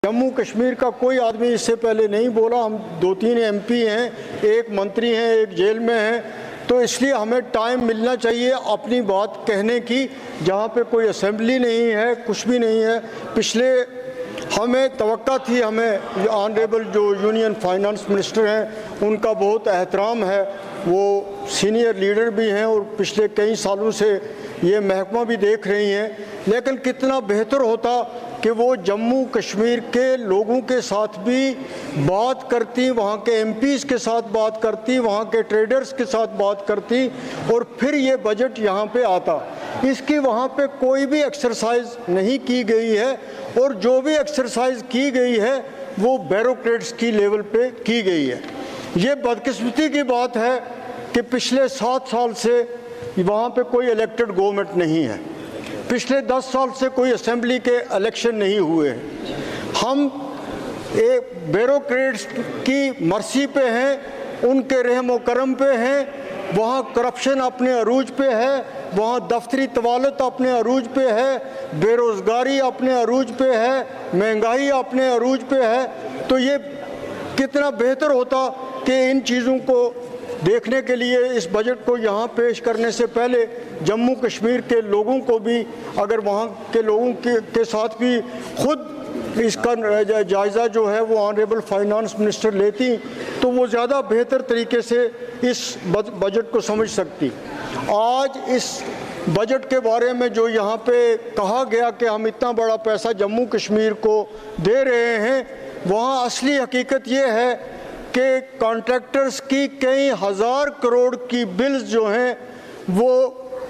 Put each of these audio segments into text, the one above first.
जम्मू कश्मीर का कोई आदमी इससे पहले नहीं बोला। हम 2-3 MP हैं, एक मंत्री हैं, एक जेल में हैं, तो इसलिए हमें टाइम मिलना चाहिए अपनी बात कहने की। जहाँ पे कोई असेंबली नहीं है, कुछ भी नहीं है। पिछले हमें तवक्का थी, हमें ऑनरेबल जो यूनियन फाइनेंस मिनिस्टर हैं उनका बहुत एहतराम है, वो सीनियर लीडर भी हैं और पिछले कई सालों से ये महकमा भी देख रही हैं। लेकिन कितना बेहतर होता कि वो जम्मू कश्मीर के लोगों के साथ भी बात करती, वहाँ के MPs के साथ बात करती, वहाँ के ट्रेडर्स के साथ बात करती और फिर ये बजट यहाँ पे आता। इसकी वहाँ पे कोई भी एक्सरसाइज नहीं की गई है और जो भी एक्सरसाइज की गई है वो ब्यूरोक्रेट्स की लेवल पे की गई है। ये बदकिस्मती की बात है कि पिछले 7 साल से वहाँ पे कोई इलेक्टेड गवर्नमेंट नहीं है, पिछले 10 साल से कोई असेंबली के इलेक्शन नहीं हुए हैं। हम एक ब्यूरोक्रेट्स की मर्सी पे हैं, उनके रहम व करम पे हैं। वहाँ करप्शन अपने अरूज पे है, वहाँ दफ्तरी तवालत अपने अरूज पे है, बेरोज़गारी अपने अरूज पे है, महंगाई अपने अरूज पे है। तो ये कितना बेहतर होता कि इन चीज़ों को देखने के लिए इस बजट को यहाँ पेश करने से पहले जम्मू कश्मीर के लोगों को भी, अगर वहाँ के लोगों के साथ भी खुद इसका जायज़ा जो है वो ऑनरेबल फाइनेंस मिनिस्टर लेती तो वो ज़्यादा बेहतर तरीके से इस बजट को समझ सकती। आज इस बजट के बारे में जो यहाँ पे कहा गया कि हम इतना बड़ा पैसा जम्मू कश्मीर को दे रहे हैं, वहाँ असली हकीकत ये है कि कॉन्ट्रैक्टर्स की कई हज़ार करोड़ की बिल्स जो हैं वो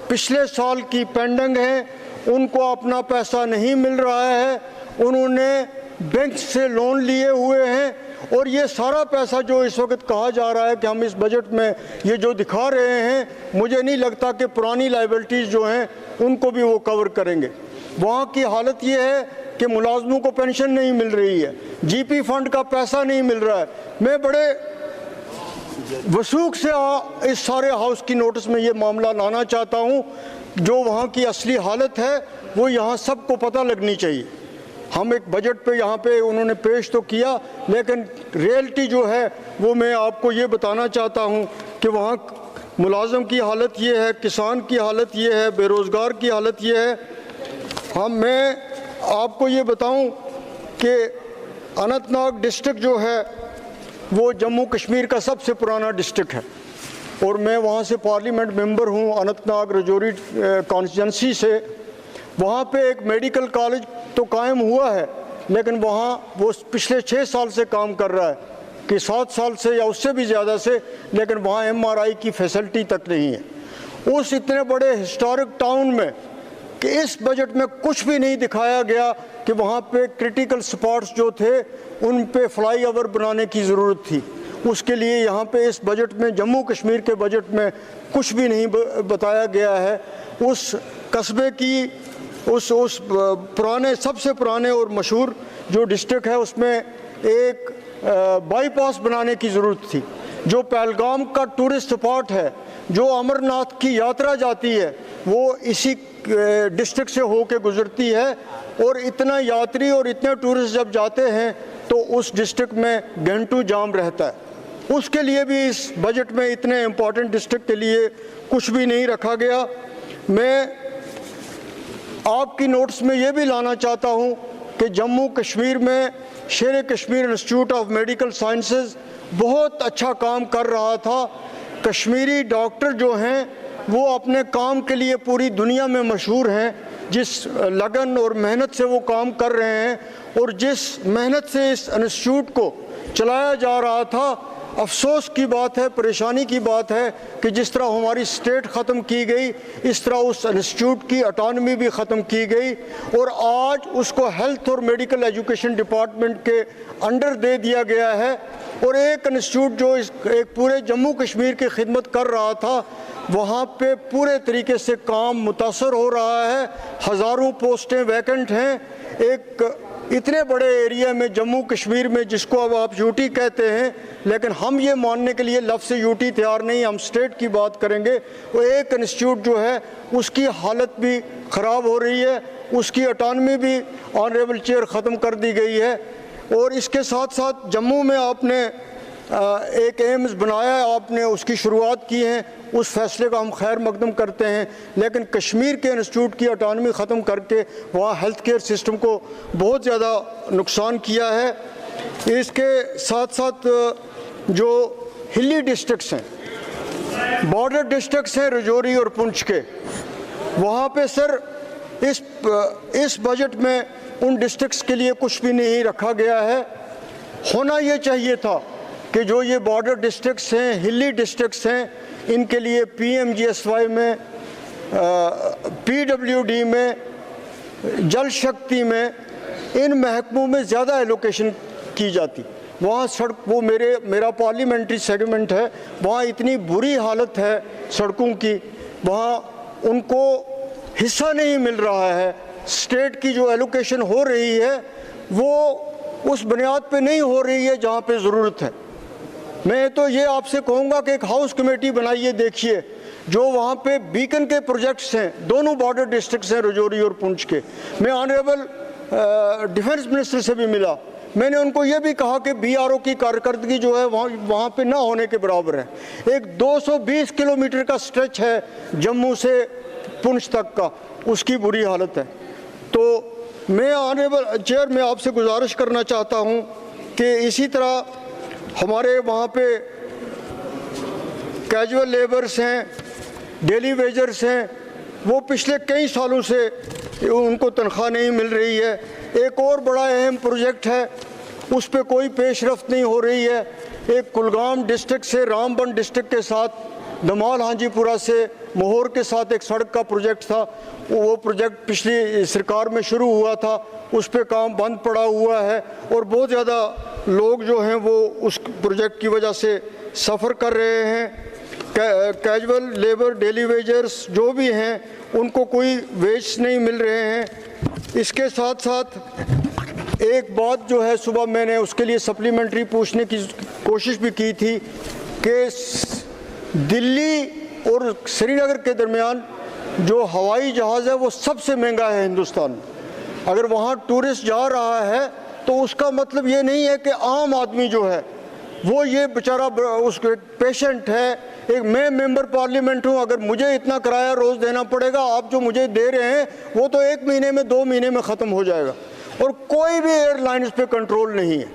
पिछले साल की पेंडिंग हैं, उनको अपना पैसा नहीं मिल रहा है, उन्होंने बैंक से लोन लिए हुए हैं और ये सारा पैसा जो इस वक्त कहा जा रहा है कि हम इस बजट में ये जो दिखा रहे हैं, मुझे नहीं लगता कि पुरानी लायबिलिटीज़ जो हैं उनको भी वो कवर करेंगे। वहाँ की हालत ये है कि मुलाजमों को पेंशन नहीं मिल रही है, GP फंड का पैसा नहीं मिल रहा है। मैं बड़े वसूख से इस सारे हाउस की नोटिस में ये मामला लाना चाहता हूँ। जो वहाँ की असली हालत है वो यहाँ सबको पता लगनी चाहिए। हम एक बजट पे यहाँ पे उन्होंने पेश तो किया, लेकिन रियलिटी जो है वो मैं आपको ये बताना चाहता हूँ कि वहाँ मुलाजम की हालत ये है, किसान की हालत ये है, बेरोज़गार की हालत ये है। मैं आपको ये बताऊं कि अनंतनाग डिस्ट्रिक्ट जो है वो जम्मू कश्मीर का सबसे पुराना डिस्ट्रिक्ट है और मैं वहाँ से पार्लियामेंट मेंबर हूँ, अनंतनाग रजौरी कॉन्स्टिट्यूंसी से। वहाँ पे एक मेडिकल कॉलेज तो कायम हुआ है, लेकिन वहाँ वो पिछले 6 साल से काम कर रहा है कि 7 साल से या उससे भी ज़्यादा से, लेकिन वहाँ MRI की फैसिलिटी तक नहीं है। उस इतने बड़े हिस्टोरिक टाउन में कि इस बजट में कुछ भी नहीं दिखाया गया कि वहाँ पे क्रिटिकल स्पॉट्स जो थे उन पे फ्लाईओवर बनाने की ज़रूरत थी। उसके लिए यहाँ पे इस बजट में, जम्मू कश्मीर के बजट में कुछ भी नहीं बताया गया है। उस कस्बे की उस पुराने, सबसे पुराने और मशहूर जो डिस्ट्रिक्ट है उसमें एक बाईपास बनाने की ज़रूरत थी। जो पहलगाम का टूरिस्ट स्पॉट है, जो अमरनाथ की यात्रा जाती है, वो इसी डिस्ट्रिक्ट से होके गुजरती है और इतना यात्री और इतने टूरिस्ट जब जाते हैं तो उस डिस्ट्रिक्ट में घंटों जाम रहता है। उसके लिए भी इस बजट में इतने इम्पोर्टेंट डिस्ट्रिक्ट के लिए कुछ भी नहीं रखा गया। मैं आपकी नोटिस में ये भी लाना चाहता हूँ कि जम्मू कश्मीर में शेर Kashmir institute of medical sciences बहुत अच्छा काम कर रहा था। कश्मीरी डॉक्टर जो हैं वो अपने काम के लिए पूरी दुनिया में मशहूर हैं। जिस लगन और मेहनत से वो काम कर रहे हैं और जिस मेहनत से इस इंस्टीट्यूट को चलाया जा रहा था, अफसोस की बात है, परेशानी की बात है कि जिस तरह हमारी स्टेट ख़त्म की गई, इस तरह उस इंस्टीट्यूट की ऑटोनॉमी भी ख़त्म की गई और आज उसको हेल्थ और मेडिकल एजुकेशन डिपार्टमेंट के अंडर दे दिया गया है। और एक इंस्टीट्यूट जो एक पूरे जम्मू कश्मीर की खिदमत कर रहा था, वहाँ पे पूरे तरीके से काम मुतासर हो रहा है। हज़ारों पोस्टें वैकेंट हैं। एक इतने बड़े एरिया में जम्मू कश्मीर में, जिसको अब आप यूटी कहते हैं, लेकिन हम ये मानने के लिए लफ्ज़ यूटी तैयार नहीं, हम स्टेट की बात करेंगे। वो एक इंस्टीट्यूट जो है उसकी हालत भी ख़राब हो रही है, उसकी ऑटोनॉमी भी ऑनरेबल चेयर ख़त्म कर दी गई है। और इसके साथ साथ जम्मू में आपने एक एम्स बनाया है, आपने उसकी शुरुआत की है, उस फैसले का हम खैर मकदम करते हैं। लेकिन कश्मीर के इंस्टीट्यूट की ऑटोनॉमी ख़त्म करके वहाँ हेल्थ केयर सिस्टम को बहुत ज़्यादा नुकसान किया है। इसके साथ साथ जो हिली डिस्ट्रिक्ट्स हैं, बॉर्डर डिस्ट्रिक्ट्स हैं रजौरी और पुंछ के, वहाँ पे सर इस बजट में उन डिस्ट्रिक्ट्स के लिए कुछ भी नहीं रखा गया है। होना ये चाहिए था कि जो ये बॉर्डर डिस्ट्रिक्ट्स हैं, हिली डिस्ट्रिक्ट्स हैं, इनके लिए PMGSY में, PWD में, जल शक्ति में, इन महकमों में ज़्यादा एलोकेशन की जाती। वहाँ सड़क, वो मेरा पार्लियामेंट्री सेगमेंट है, वहाँ इतनी बुरी हालत है सड़कों की, वहाँ उनको हिस्सा नहीं मिल रहा है। स्टेट की जो एलोकेशन हो रही है वो उस बुनियाद पे नहीं हो रही है जहाँ पे ज़रूरत है। मैं तो ये आपसे कहूँगा कि एक हाउस कमेटी बनाइए, देखिए जो वहाँ पे बीकन के प्रोजेक्ट्स हैं, दोनों बॉर्डर डिस्ट्रिक्ट्स हैं रजौरी और पुंछ के। मैं ऑनरेबल डिफेंस मिनिस्टर से भी मिला, मैंने उनको ये भी कहा कि BRO की कारकर्दगी जो है वहाँ पे ना होने के बराबर है। एक 220 किलोमीटर का स्ट्रेच है जम्मू से पुंछ तक का, उसकी बुरी हालत है। तो मैं ऑनरेबल चेयर में आपसे गुजारिश करना चाहता हूँ कि इसी तरह हमारे वहाँ पे कैजुअल लेबर्स हैं, डेली वेजर्स हैं, वो पिछले कई सालों से उनको तनख्वाह नहीं मिल रही है। एक और बड़ा अहम प्रोजेक्ट है, उस पर कोई पेशरफ्त नहीं हो रही है। एक कुलगाम डिस्ट्रिक्ट से रामबन डिस्ट्रिक्ट के साथ धमाल हांजीपुरा से मोहर के साथ एक सड़क का प्रोजेक्ट था, वो प्रोजेक्ट पिछली सरकार में शुरू हुआ था, उस पर काम बंद पड़ा हुआ है और बहुत ज़्यादा लोग जो हैं वो उस प्रोजेक्ट की वजह से सफ़र कर रहे हैं। कैजुअल लेबर, डेली वेजर्स जो भी हैं, उनको कोई वेज नहीं मिल रहे हैं। इसके साथ साथ एक बात जो है, सुबह मैंने उसके लिए सप्लीमेंट्री पूछने की कोशिश भी की थी कि दिल्ली और श्रीनगर के दरमियान जो हवाई जहाज़ है वो सबसे महंगा है हिंदुस्तान में। अगर वहाँ टूरिस्ट जा रहा है तो उसका मतलब ये नहीं है कि आम आदमी जो है वो ये बेचारा उस पेशेंट है। एक मैं मेंबर पार्लियामेंट हूँ, अगर मुझे इतना किराया रोज़ देना पड़ेगा, आप जो मुझे दे रहे हैं वो तो 1 महीने में 2 महीने में ख़त्म हो जाएगा। और कोई भी एयरलाइंस पे कंट्रोल नहीं है,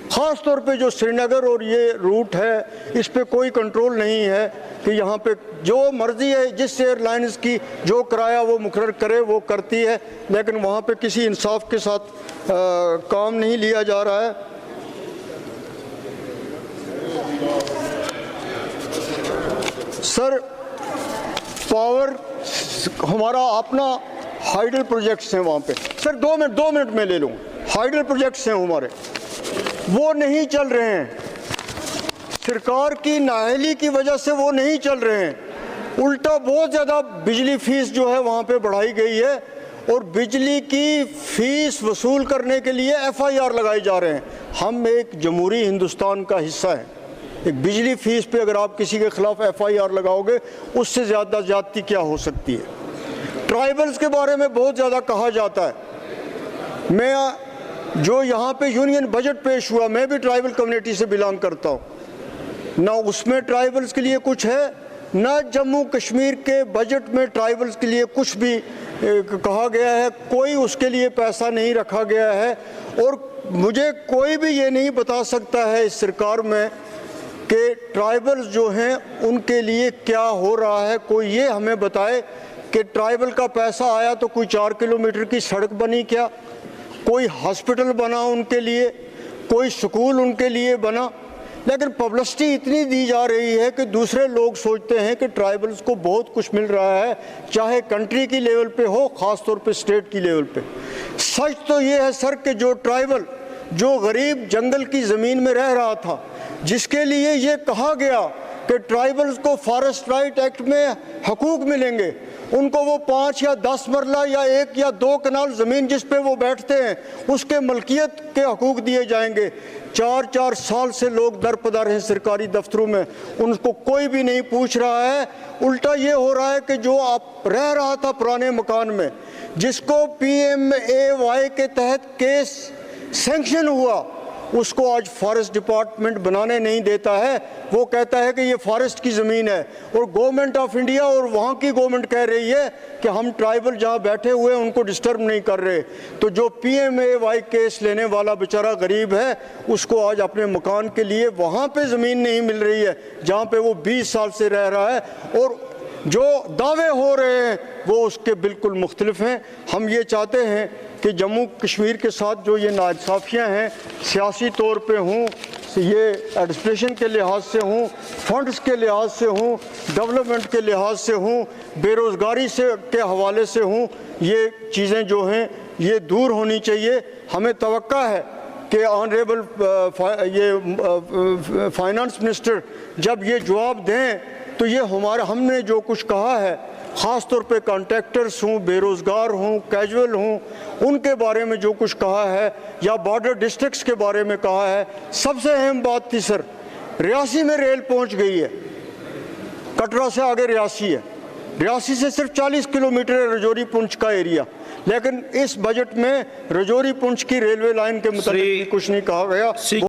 ख़ास तौर पे जो श्रीनगर और ये रूट है, इस पे कोई कंट्रोल नहीं है कि यहाँ पे जो मर्ज़ी है जिस एयरलाइंस की जो किराया वो मुकर्रर करे वो करती है, लेकिन वहाँ पे किसी इंसाफ के साथ काम नहीं लिया जा रहा है। सर, पावर हमारा अपना हाइडल प्रोजेक्ट्स हैं वहाँ पे, सर 2 मिनट में ले लूँगा। हाइडल प्रोजेक्ट्स हैं हमारे, वो नहीं चल रहे हैं, सरकार की नाअहली की वजह से वो नहीं चल रहे हैं। उल्टा बहुत ज़्यादा बिजली फीस जो है वहाँ पे बढ़ाई गई है और बिजली की फ़ीस वसूल करने के लिए FIR लगाए जा रहे हैं। हम एक जमहूरी हिंदुस्तान का हिस्सा हैं, एक बिजली फ़ीस पे अगर आप किसी के ख़िलाफ़ FIR लगाओगे, उससे ज़्यादा ज़्यादती क्या हो सकती है। ट्राइबल्स के बारे में बहुत ज़्यादा कहा जाता है। मैं जो यहाँ पे यूनियन बजट पेश हुआ, मैं भी ट्राइबल कम्युनिटी से बिलोंग करता हूँ, ना उसमें ट्राइबल्स के लिए कुछ है, ना जम्मू कश्मीर के बजट में ट्राइबल्स के लिए कुछ भी कहा गया है, कोई उसके लिए पैसा नहीं रखा गया है। और मुझे कोई भी ये नहीं बता सकता है इस सरकार में कि ट्राइबल्स जो हैं उनके लिए क्या हो रहा है। कोई ये हमें बताए कि ट्राइबल का पैसा आया तो कोई 4 किलोमीटर की सड़क बनी क्या, कोई हॉस्पिटल बना उनके लिए, कोई स्कूल उनके लिए बना। लेकिन पब्लिसिटी इतनी दी जा रही है कि दूसरे लोग सोचते हैं कि ट्राइबल्स को बहुत कुछ मिल रहा है, चाहे कंट्री की लेवल पे हो, ख़ास तौर पे स्टेट की लेवल पे। सच तो ये है सर कि जो ट्राइबल, जो गरीब जंगल की ज़मीन में रह रहा था, जिसके लिए ये कहा गया कि ट्राइबल्स को फॉरेस्ट राइट एक्ट में हकूक़ मिलेंगे, उनको वो 5 या 10 मरला या 1 या 2 कनाल ज़मीन जिस पे वो बैठते हैं उसके मलकियत के हकूक़ दिए जाएंगे। 4-4 साल से लोग दरपदर हैं सरकारी दफ्तरों में, उनको कोई भी नहीं पूछ रहा है। उल्टा ये हो रहा है कि जो आप रह रहा था पुराने मकान में, जिसको PMAY के तहत केस सैंक्शन हुआ उसको आज फॉरेस्ट डिपार्टमेंट बनाने नहीं देता है। वो कहता है कि ये फॉरेस्ट की ज़मीन है, और गवर्नमेंट ऑफ इंडिया और वहाँ की गवर्नमेंट कह रही है कि हम ट्राइबल जहाँ बैठे हुए हैं उनको डिस्टर्ब नहीं कर रहे। तो जो PMAY केस लेने वाला बेचारा गरीब है, उसको आज अपने मकान के लिए वहाँ पे ज़मीन नहीं मिल रही है जहाँ पे वो 20 साल से रह रहा है, और जो दावे हो रहे हैं वो उसके बिल्कुल मुख्तलिफ हैं। हम ये चाहते हैं कि जम्मू कश्मीर के साथ जो ये नाइंसाफ़ियाँ हैं, सियासी तौर पे हों, ये एडमिनिस्ट्रेशन के लिहाज से हों, फंड्स के लिहाज से हों, डेवलपमेंट के लिहाज से हों, बेरोज़गारी से के हवाले से हों, ये चीज़ें जो हैं ये दूर होनी चाहिए। हमें तवक्का है कि ऑनरेबल ये फाइनेंस मिनिस्टर जब ये जवाब दें तो ये हमने जो कुछ कहा है, ख़ास तौर पे कॉन्ट्रैक्टर्स हों, बेरोज़गार हों, कैजुअल हों, उनके बारे में जो कुछ कहा है, या बॉर्डर डिस्ट्रिक्ट्स के बारे में कहा है। सबसे अहम बात थी सर, रियासी में रेल पहुंच गई है, कटरा से आगे रियासी है, रियासी से सिर्फ 40 किलोमीटर है रजौरी पुंछ का एरिया, लेकिन इस बजट में रजौरी पुंछ की रेलवे लाइन के मुताबिक कुछ नहीं कहा गया।